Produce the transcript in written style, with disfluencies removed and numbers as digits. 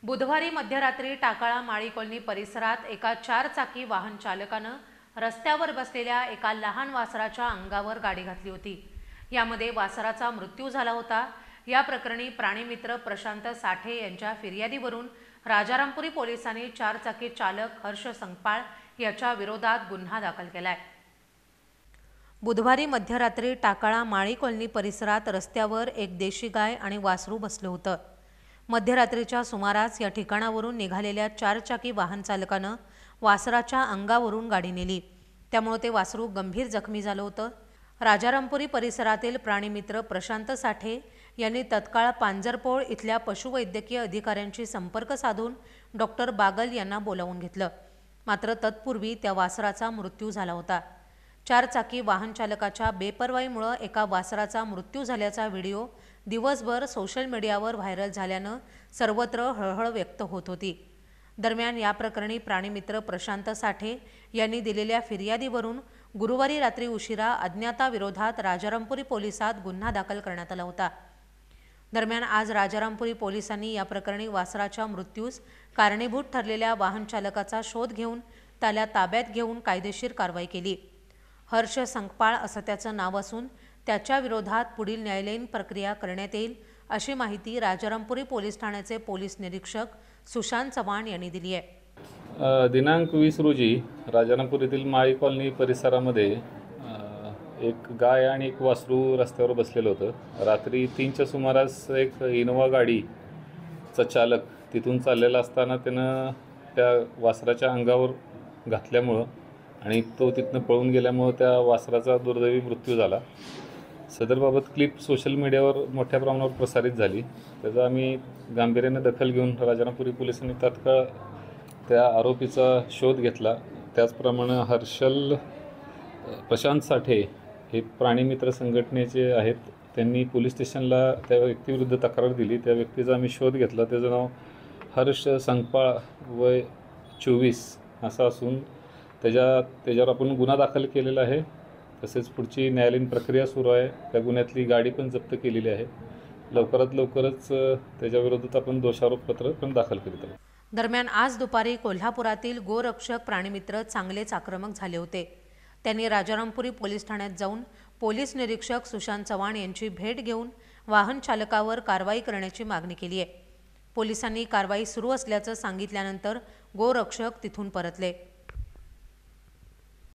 बुधवारी मध्यरात्री टाकाळा माळी कॉलनी परिसरात एका 4 चाकी वाहन चालकानं रस्त्यावर बसलेल्या एका लहान वासराच्या अंगावर गाडी घातली होती। यामध्ये वासराचा मृत्यू झाला होता। या प्रकरणी प्राणीमित्र प्रशांत साठे यांच्या फिर्यादीवरून राजारामपुरी पोलिसांनी 4 चाकी चालक हर्ष संकपाळ याच्या विरोधात गुन्हा दाखल केलाय। बुधवारी मध्यरात्री टाकाळा माळी कॉलनी परिसरात रस्त्यावर एक देशी गाय आणि वासरू बसलं होतं। मध्यरात्रीच्या सुमारास या ठिकाणावरून निघालेल्या 4 चाकी वाहन चालकानं वासराच्या अंगावरून गाडी नेली, त्यामुळे ते वासरू गंभीर जखमी झालं होतं। राजारामपुरी परिसरातील प्राणीमित्र प्रशांत साठे यांनी तत्काळ पांजरपोळ इथल्या पशुवैद्यकीय अधिकाऱ्यांशी संपर्क साधून डॉक्टर बागल यांना बोलावून घेतलं, मात्र तत्पूर्वी त्या वासराचा मृत्यू झाला होता। 4 चाकी वाहन चालकाच्या बेपर्वाईमुळे एका वासराचा मृत्यू झाल्याचा व्हिडिओ दिवसभर सोशल मीडियावर व्हायरल झाल्यानं सर्वत्र हळहळ व्यक्त होत होती। दरम्यान या प्रकरणी प्राणीमित्र प्रशांत साठे यांनी दिलेल्या फिर्यादीवरून गुरुवारी रात्री उशिरा अज्ञाताविरोधात राजारामपुरी पोलिसात गुन्हा दाखल करण्यात आला होता। दरम्यान आज राजारामपुरी पोलिसांनी या प्रकरणी वासराच्या मृत्यूस कारणीभूत ठरलेल्या वाहन चालकाचा शोध घेऊन त्याला ताब्यात घेऊन कायदेशीर कारवाई केली। हर्ष संकपाळ असं त्याचं नाव असून त्याच्या विरोधात पुढील न्यायालयीन प्रक्रिया करण्यात येईल, अशी माहिती राजारामपुरी पोलीस ठाण्याचे पोलीस निरीक्षक सुशांत चव्हाण यांनी दिली आहे। दिनांक 20 रोजी राजारामपुरीतील माळी कॉलनी परिसरामध्ये एक गाय आणि एक वासरू रस्त्यावर बसलेलं होतं। रात्री 3च्या सुमारास एक इनोवा गाडीचा चालक तिथून चाललेला असताना त्यानं त्या वासराच्या अंगावर घातल्यामुळं आणि तो तिथनं पळून गेल्यामुळं त्या वासराचा दुर्दैवी मृत्यू झाला। सदरबाबत क्लिप सोशल मीडियावर मोठ्या प्रमाणावर प्रसारित झाली। त्याचा आम्ही गांभीर्याने दखल घेऊन राजारामपुरी पोलिसांनी तात्काळ त्या आरोपीचा शोध घेतला। त्याचप्रमाणे प्रशांत साठे हे प्राणीमित्र संघटनेचे आहेत, त्यांनी पोलीस स्टेशनला त्या व्यक्तीविरुद्ध तक्रार दिली। त्या व्यक्तीचा आम्ही शोध घेतला। त्याचं नाव हर्ष संकपाळ, वय 24 असं असून त्याच्यावर आपण गुन्हा दाखल केलेला आहे। तसेच पुढची न्यायालयीन प्रक्रिया सुरू आहे। त्या गुन्ह्यातली गाडी पण जप्त केलेली आहे। लवकरात लवकरच त्याच्याविरोधात आपण दोषारोपपत्र पण दाखल करीत आहोत। दरम्यान आज दुपारी कोल्हापुरातील गोरक्षक प्राणीमित्र चांगलेच आक्रमक झाले होते। त्यांनी राजारामपुरी पोलीस ठाण्यात जाऊन पोलीस निरीक्षक सुशांत चव्हाण यांची भेट घेऊन वाहन चालकावर कारवाई करण्याची मागणी केली आहे। पोलिसांनी कारवाई सुरू असल्याचं सांगितल्यानंतर गोरक्षक तिथून परतले।